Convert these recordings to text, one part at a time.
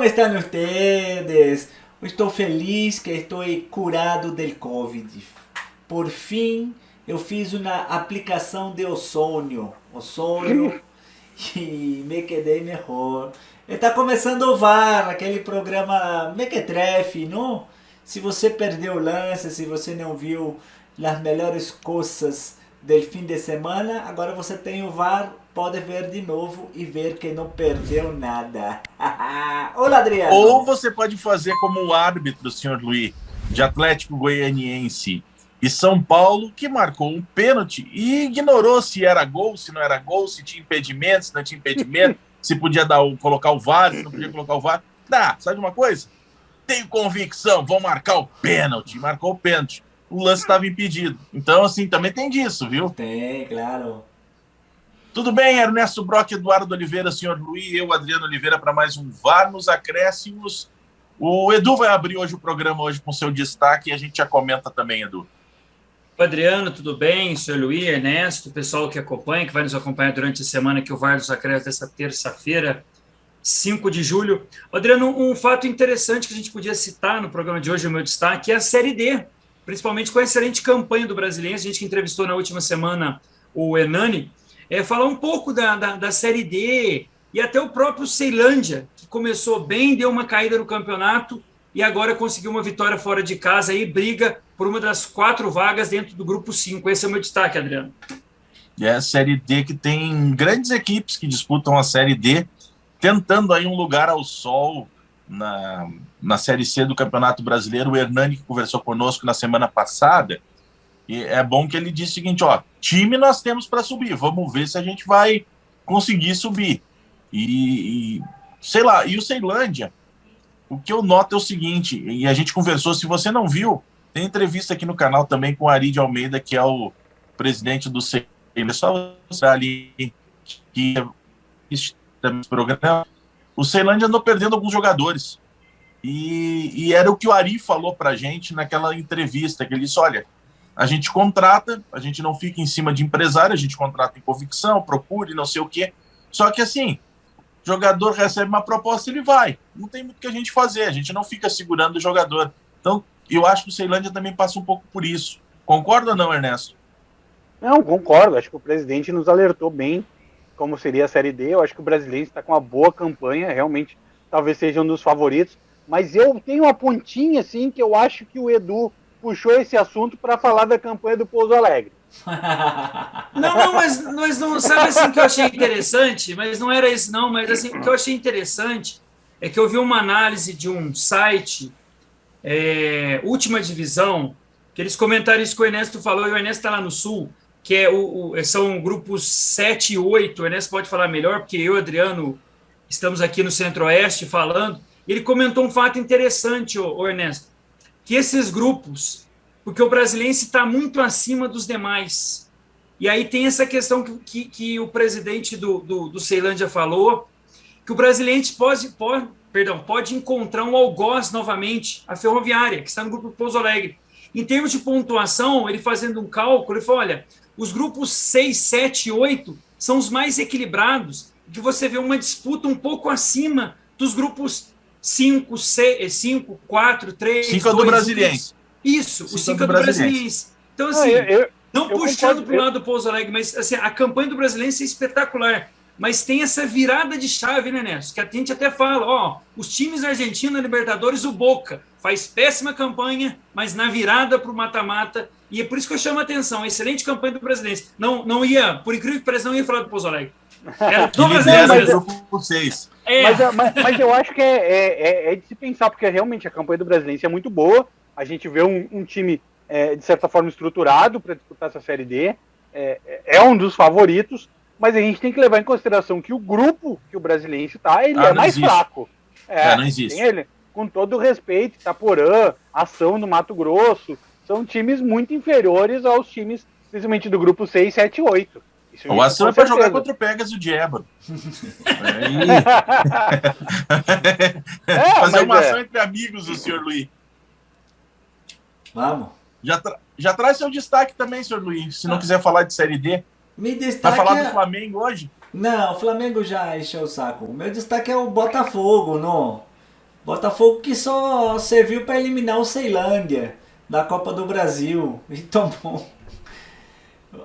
estão ustedes? Estou feliz que estou curado del Covid. Por fim, eu fiz uma aplicação de ozônio e me quedei melhor. Está começando o VAR, aquele programa Mequetrefe, não? Se você perdeu o lance, se você não viu as melhores coisas do fim de semana, agora você tem o VAR, pode ver de novo e ver que não perdeu nada. Olá, Adriano. Ou você pode fazer como o árbitro, senhor Luiz, de Atlético Goianiense e São Paulo, que marcou um pênalti e ignorou se era gol, se não era gol, se tinha impedimento, se não tinha impedimento, se podia colocar o VAR, se não podia colocar o VAR. Sabe de uma coisa? Tenho convicção, vão marcar o pênalti. Marcou o pênalti. O lance estava impedido. Então, assim, também tem disso, viu? Tem, claro. Tudo bem, Ernesto Brock, Eduardo Oliveira, senhor Luiz, eu, Adriano Oliveira, para mais um VAR nos Acréscimos. O Edu vai abrir hoje o programa hoje com seu destaque e a gente já comenta também, Edu. Adriano, tudo bem? Senhor Luiz, Ernesto, o pessoal que acompanha, que vai nos acompanhar durante a semana, que o VAR dos Acréscimos dessa terça-feira, 5 de julho. Adriano, um fato interessante que a gente podia citar no programa de hoje, o meu destaque, é a Série D, principalmente com a excelente campanha do Brasiliense. A gente que entrevistou na última semana o Hernani, falar um pouco da Série D e até o próprio Ceilândia, que começou bem, deu uma caída no campeonato e agora conseguiu uma vitória fora de casa e briga por uma das 4 vagas dentro do grupo 5. Esse é o meu destaque, Adriano. É a Série D que tem grandes equipes que disputam a Série D, tentando aí um lugar ao sol na Série C do Campeonato Brasileiro. O Hernani, que conversou conosco na semana passada, e é bom que ele disse o seguinte, time nós temos para subir, vamos ver se a gente vai conseguir subir. Sei lá, e o Ceilândia, o que eu noto é o seguinte, e a gente conversou, se você não viu, tem entrevista aqui no canal também com o Ari de Almeida, que é o presidente do Ceilândia, é só você ali que esse programa. O Ceilândia andou perdendo alguns jogadores, e era o que o Ari falou pra gente naquela entrevista, que ele disse, olha, a gente contrata, a gente não fica em cima de empresário, a gente contrata em convicção, procure, não sei o quê. Só que assim, o jogador recebe uma proposta, ele vai. Não tem muito o que a gente fazer, a gente não fica segurando o jogador. Então, eu acho que o Ceilândia também passa um pouco por isso. Concorda ou não, Ernesto? Não, concordo. Acho que o presidente nos alertou bem como seria a Série D. Eu acho que o brasileiro está com uma boa campanha, realmente talvez seja um dos favoritos. Mas eu tenho uma pontinha, assim, que eu acho que o Edu puxou esse assunto para falar da campanha do Pouso Alegre. Mas não sabe assim que eu achei interessante, mas não era isso não, mas assim, o que eu achei interessante é que eu vi uma análise de um site, Última Divisão, que eles comentaram isso que o Ernesto falou, e o Ernesto está lá no Sul, que são grupos 7 e 8, o Ernesto pode falar melhor, porque eu e o Adriano estamos aqui no Centro-Oeste falando. Ele comentou um fato interessante, o Ernesto, que esses grupos, porque o Brasiliense está muito acima dos demais. E aí tem essa questão que o presidente do Ceilândia falou, que o Brasiliense pode encontrar um algoz novamente, a Ferroviária, que está no grupo Pouso Alegre. Em termos de pontuação, ele fazendo um cálculo, ele falou, olha, os grupos 6, 7 e 8 são os mais equilibrados, que você vê uma disputa um pouco acima dos grupos 5, 4, 3, 5 do Brasiliense. Isso, o 5 do Brasiliense. Então, assim, não puxando para o lado do Pouso Alegre, mas assim, a campanha do Brasiliense é espetacular. Mas tem essa virada de chave, né, Nelson? Que a gente até fala, os times argentinos na Libertadores, o Boca faz péssima campanha, mas na virada para o mata-mata, e é por isso que eu chamo a atenção, a excelente campanha do Brasiliense. Não ia, por incrível que pareça, não ia falar do Pouso Alegre. Era do Brasiliense. Grupo 6. Mas eu acho que é de se pensar, porque realmente a campanha do Brasiliense é muito boa, a gente vê um time, de certa forma, estruturado para disputar essa Série D, é um dos favoritos, mas a gente tem que levar em consideração que o grupo que o Brasiliense está, ele é mais fraco. Não existe. Ele, com todo o respeito, Itaporã, Ação do Mato Grosso, são times muito inferiores aos times, principalmente do grupo 6, 7 e 8. O Ação é para jogar contra o Pegasus de Ébano. Fazer uma ação entre amigos, o senhor Luiz. Vamos. Já traz seu destaque também, senhor Luiz, se não quiser falar de Série D. Me destaque Vai falar do Flamengo hoje? Não, o Flamengo já encheu o saco. O meu destaque é o Botafogo, não? Botafogo que só serviu para eliminar o Ceilândia da Copa do Brasil. E tomou.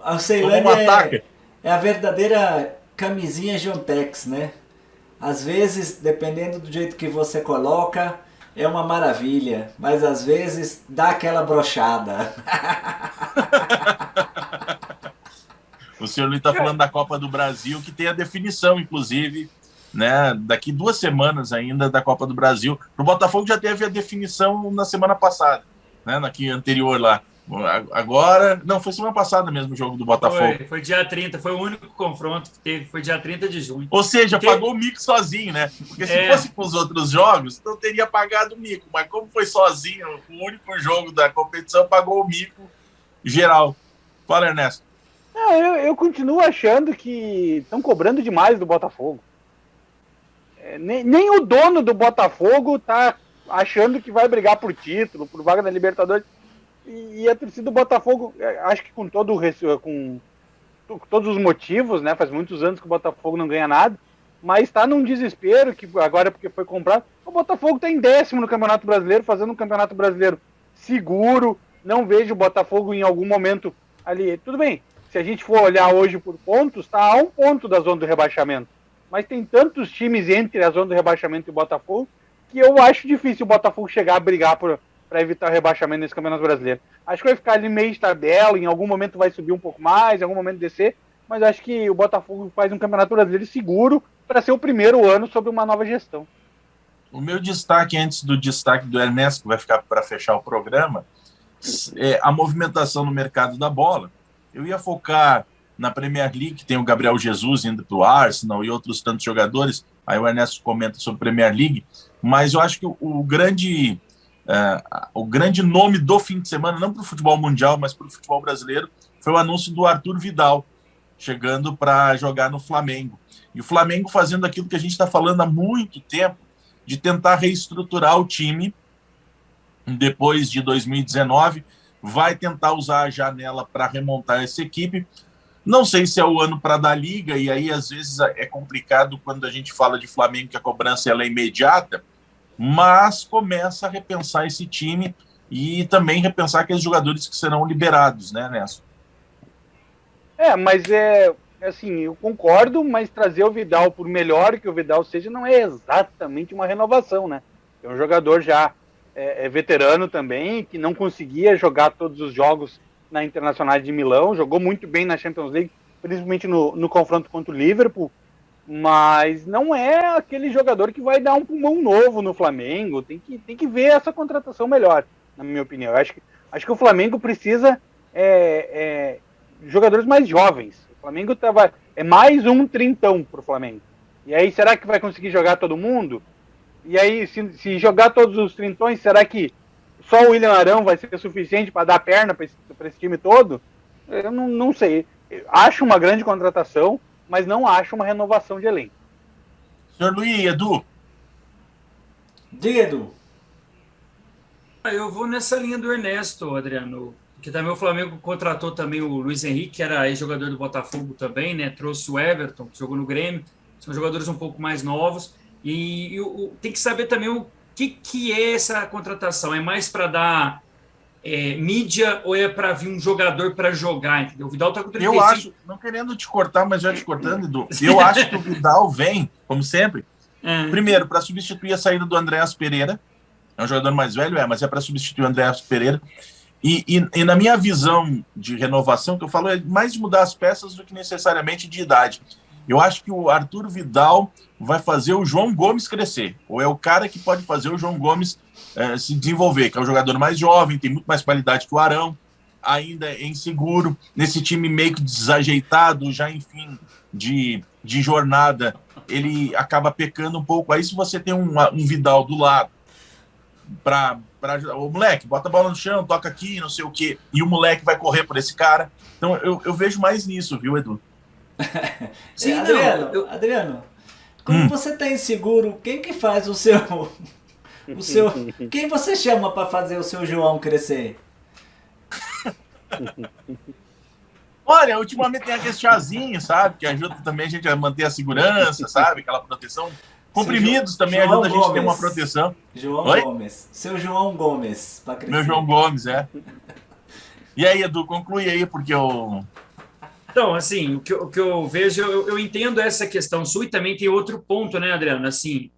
A Ceilândia é a verdadeira camisinha Jontex, né? Às vezes, dependendo do jeito que você coloca, é uma maravilha. Mas às vezes dá aquela brochada. O senhor Luiz está falando da Copa do Brasil, que tem a definição, inclusive, né, daqui 2 semanas ainda da Copa do Brasil. O Botafogo já teve a definição na semana passada, né, aqui anterior lá. Agora, não, foi semana passada mesmo o jogo do Botafogo. Foi dia 30, foi o único confronto que teve, foi dia 30 de junho. Ou seja, pagou o mico sozinho, né? Porque se fosse com os outros jogos, não teria pagado o mico. Mas como foi sozinho, o único jogo da competição, pagou o mico geral. Fala, Ernesto. Não, eu continuo achando que estão cobrando demais do Botafogo. Nem o dono do Botafogo tá achando que vai brigar por título, por vaga na Libertadores. E a torcida do Botafogo, acho que com todos os motivos, né? Faz muitos anos que o Botafogo não ganha nada, mas está num desespero que agora porque foi comprado. O Botafogo está em 10º no Campeonato Brasileiro, fazendo um Campeonato Brasileiro seguro. Não vejo o Botafogo em algum momento ali. Tudo bem, se a gente for olhar hoje por pontos, está a 1 ponto da zona do rebaixamento. Mas tem tantos times entre a zona do rebaixamento e o Botafogo que eu acho difícil o Botafogo chegar a brigar para evitar o rebaixamento nesse Campeonato Brasileiro. Acho que vai ficar ali meio de tabela, em algum momento vai subir um pouco mais, em algum momento descer, mas acho que o Botafogo faz um Campeonato Brasileiro seguro para ser o primeiro ano sob uma nova gestão. O meu destaque, antes do destaque do Ernesto, que vai ficar para fechar o programa, é a movimentação no mercado da bola. Eu ia focar na Premier League, que tem o Gabriel Jesus indo para o Arsenal e outros tantos jogadores, aí o Ernesto comenta sobre a Premier League, mas eu acho que o grande nome do fim de semana, não para o futebol mundial, mas para o futebol brasileiro, foi o anúncio do Arthur Vidal, chegando para jogar no Flamengo. E o Flamengo fazendo aquilo que a gente está falando há muito tempo, de tentar reestruturar o time depois de 2019, vai tentar usar a janela para remontar essa equipe. Não sei se é o ano para dar liga, e aí às vezes é complicado quando a gente fala de Flamengo, que a cobrança ela é imediata, mas começa a repensar esse time e também repensar aqueles jogadores que serão liberados, né, Nelson? Mas assim, eu concordo, mas trazer o Vidal, por melhor que o Vidal seja, não é exatamente uma renovação, né? É um jogador já veterano também, que não conseguia jogar todos os jogos na Internacional de Milão, jogou muito bem na Champions League, principalmente no confronto contra o Liverpool, mas não é aquele jogador que vai dar um pulmão novo no Flamengo. Tem que ver essa contratação melhor, na minha opinião. Eu acho que o Flamengo precisa jogadores mais jovens. O Flamengo é mais um trintão para o Flamengo. E aí, será que vai conseguir jogar todo mundo? E aí, se jogar todos os trintões, será que só o William Arão vai ser suficiente para dar perna para esse time todo? Eu não sei. Acho uma grande contratação, mas não acho uma renovação de elenco. Senhor Luiz, Edu. Diga, Edu. Eu vou nessa linha do Ernesto, Adriano, que também o Flamengo contratou também o Luiz Henrique, que era ex-jogador do Botafogo também, né? Trouxe o Everton, que jogou no Grêmio. São jogadores um pouco mais novos. E tem que saber também o que é essa contratação. É mais para dar mídia ou é para vir um jogador para jogar? Entendeu? O Vidal está com 35. Eu acho, não querendo te cortar, mas já te cortando, Edu, eu acho que o Vidal vem, como sempre, primeiro, para substituir a saída do Andréas Pereira. É um jogador mais velho, mas é para substituir o Andréas Pereira. E na minha visão de renovação, que eu falo, é mais de mudar as peças do que necessariamente de idade. Eu acho que o Arthur Vidal vai fazer o João Gomes crescer, ou é o cara que pode fazer o João Gomes se desenvolver, que é um jogador mais jovem, tem muito mais qualidade que o Arão, ainda é inseguro, nesse time meio que desajeitado, já em fim de jornada, ele acaba pecando um pouco. Aí se você tem um Vidal do lado, o moleque, bota a bola no chão, toca aqui, não sei o quê, e o moleque vai correr por esse cara. Então eu vejo mais nisso, viu, Edu? Sim, Adriano, quando você tá inseguro, quem que faz o seu quem você chama para fazer o seu João crescer? Olha, ultimamente tem aquele chazinho, sabe, que ajuda também a gente a manter a segurança, sabe, aquela proteção. Comprimidos também João ajuda a gente a ter uma Gomes. proteção. João Oi? Gomes. Seu João Gomes. Pra crescer. Meu João Gomes, é. E aí, Edu, conclui aí, porque eu... Então, assim, o que eu vejo, eu entendo essa questão sua e também tem outro ponto, né, Adriano? Assim,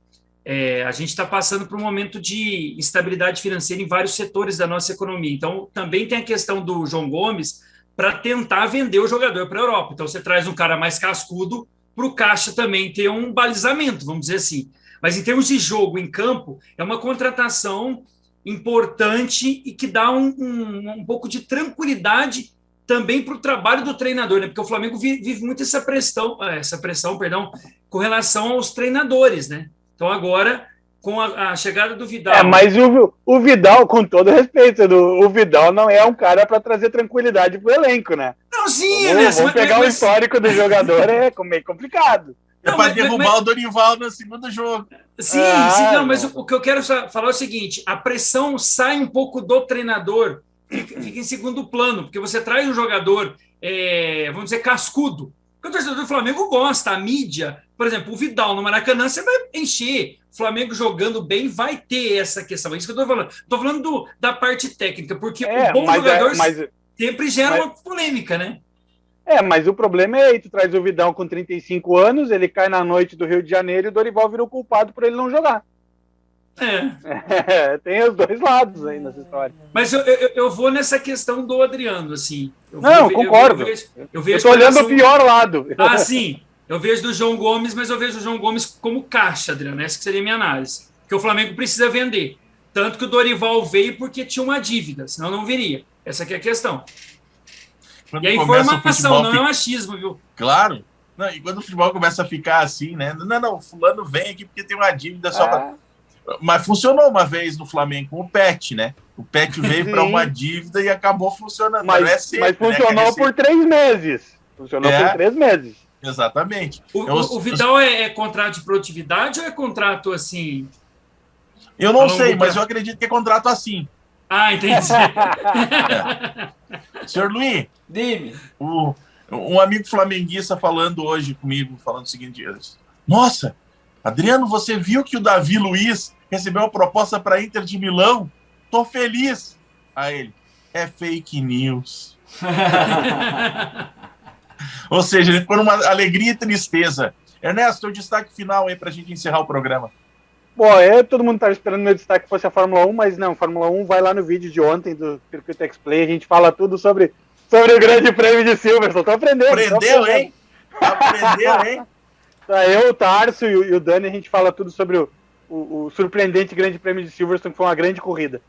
a gente está passando por um momento de instabilidade financeira em vários setores da nossa economia. Então, também tem a questão do João Gomes para tentar vender o jogador para a Europa. Então, você traz um cara mais cascudo para o caixa também ter um balizamento, vamos dizer assim. Mas em termos de jogo em campo, é uma contratação importante e que dá um pouco de tranquilidade também para o trabalho do treinador, né? Porque o Flamengo vive muito essa pressão, perdão, com relação aos treinadores, né? Então agora, com a chegada do Vidal... mas o Vidal, com todo respeito, o Vidal não é um cara para trazer tranquilidade pro elenco, né? Não, sim, vamos pegar o histórico do jogador, é meio complicado. É para derrubar o Dorival no segundo jogo. Sim, não, mas o que eu quero falar é o seguinte, a pressão sai um pouco do treinador, fica em segundo plano, porque você traz um jogador, vamos dizer, cascudo, porque o torcedor do Flamengo gosta, a mídia, por exemplo, o Vidal no Maracanã, você vai encher, o Flamengo jogando bem, vai ter essa questão, é isso que eu estou falando. Estou falando da parte técnica, porque o bom jogador sempre gera uma polêmica, né? Mas o problema é aí, tu traz o Vidal com 35 anos, ele cai na noite do Rio de Janeiro e o Dorival virou culpado por ele não jogar. Tem os dois lados aí nessa história. Mas eu vou nessa questão do Adriano, assim. Concordo. Eu tô olhando o pior lado. Sim. Eu vejo do João Gomes, mas eu vejo o João Gomes como caixa, Adriano. Essa que seria a minha análise. Porque o Flamengo precisa vender. Tanto que o Dorival veio porque tinha uma dívida, senão não viria. Essa aqui é a questão. Quando e a informação, não é um achismo, viu? Claro. Não, e quando o futebol começa a ficar assim, né? Não, fulano vem aqui porque tem uma dívida só pra... Mas funcionou uma vez no Flamengo com o Pet, né? O Pet veio para uma dívida e acabou funcionando. Mas funcionou por 3 meses. Funcionou por 3 meses. Exatamente. O Vidal é contrato de produtividade ou é contrato assim? Eu não sei, mas eu acredito que é contrato assim. Entendi. Senhor Luiz, dime. Um amigo flamenguista falando hoje comigo, falando o seguinte: nossa, Adriano, você viu que o Davi Luiz recebeu uma proposta para Inter de Milão? Tô feliz. A ele, é fake news. Ou seja, ele ficou numa alegria e tristeza. Ernesto, o destaque final aí pra gente encerrar o programa. Bom, todo mundo estava esperando meu destaque fosse a Fórmula 1, mas não, Fórmula 1 vai lá no vídeo de ontem do Circuito X-Play, a gente fala tudo sobre o Grande Prêmio de Silverstone. Tô aprendendo. Aprendeu, hein? Eu, o Tarso e o Dani, a gente fala tudo sobre o surpreendente Grande Prêmio de Silverstone, que foi uma grande corrida.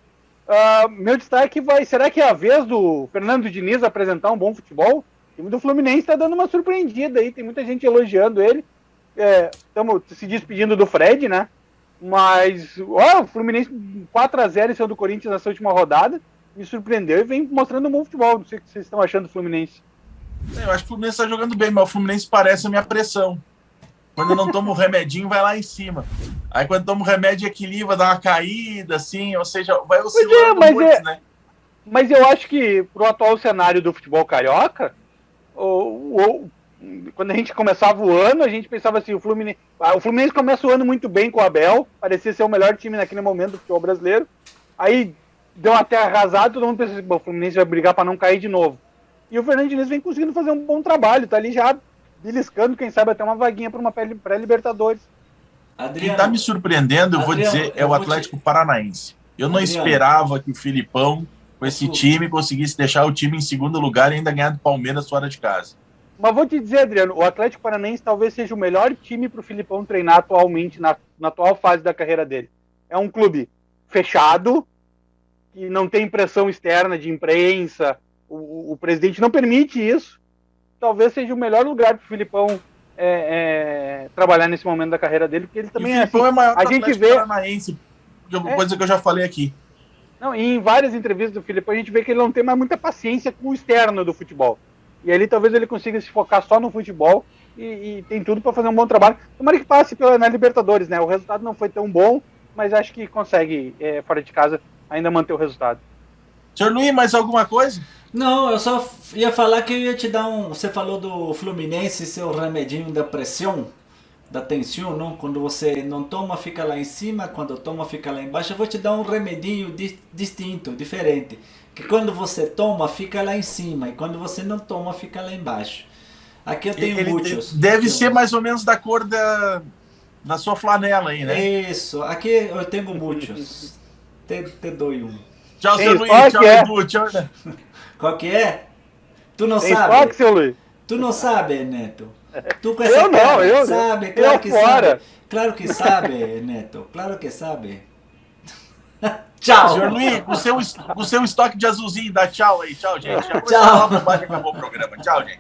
Meu destaque será que é a vez do Fernando Diniz apresentar um bom futebol? O time do Fluminense está dando uma surpreendida aí, tem muita gente elogiando ele. Estamos se despedindo do Fred, né? Mas o Fluminense 4-0 em cima do Corinthians nessa última rodada, me surpreendeu e vem mostrando um bom futebol. Não sei o que vocês estão achando do Fluminense. Eu acho que o Fluminense está jogando bem, mas o Fluminense parece a minha pressão. Quando eu não tomo o remedinho, vai lá em cima. Aí quando tomo o remédio, equilibra, dá uma caída, assim, ou seja, vai oscilando muito, né? Mas eu acho que pro atual cenário do futebol carioca, quando a gente começava o ano, a gente pensava assim, o Fluminense começa o ano muito bem com o Abel, parecia ser o melhor time naquele momento do futebol brasileiro, aí deu uma terra arrasada, todo mundo pensa assim, o Fluminense vai brigar para não cair de novo. E o Fernando Diniz vem conseguindo fazer um bom trabalho, tá ali já beliscando, quem sabe até uma vaguinha para uma pré-Libertadores. Quem tá me surpreendendo, eu vou dizer, é o Atlético Paranaense. Eu não esperava que o Filipão, com esse time, conseguisse deixar o time em segundo lugar e ainda ganhar do Palmeiras fora de casa. Mas vou te dizer, Adriano, o Atlético Paranaense talvez seja o melhor time para o Filipão treinar atualmente, na atual fase da carreira dele. É um clube fechado, que não tem pressão externa de imprensa, o presidente não permite isso. Talvez seja o melhor lugar para o Filipão trabalhar nesse momento da carreira dele, porque ele também o Filipão é maior que o Atlético Paranaense, coisa que eu já falei aqui. Não, e em várias entrevistas do Filipão a gente vê que ele não tem mais muita paciência com o externo do futebol. E ali talvez ele consiga se focar só no futebol e tem tudo para fazer um bom trabalho. Tomara que passe na Libertadores, né? O resultado não foi tão bom, mas acho que consegue, fora de casa, ainda manter o resultado. Senhor Luiz, mais alguma coisa? Não, eu só ia falar que eu ia te dar Você falou do Fluminense, seu remedinho da pressão. da tensão, não? Quando você não toma, fica lá em cima, quando toma, fica lá embaixo. Eu vou te dar um remedinho distinto, diferente. Que quando você toma, fica lá em cima, e quando você não toma, fica lá embaixo. Aqui eu tenho muitos. Deve ser mais ou menos da cor da sua flanela aí, né? Isso, aqui eu tenho muitos. Te dou um. Tchau, seu Luiz. Tchau, Edu. Tchau. Qual que é? Tu não Tem sabe? estoque, seu Luiz? Tu não sabe, Neto? Tu com Eu não, cara, eu sabe, claro eu que fora. sabe. Claro que sabe, Neto. Claro que sabe. Tchau. Senhor Luiz, o seu estoque de azulzinho, dá tchau aí. Tchau, gente. Tchau. Acabou o programa. Tchau, gente.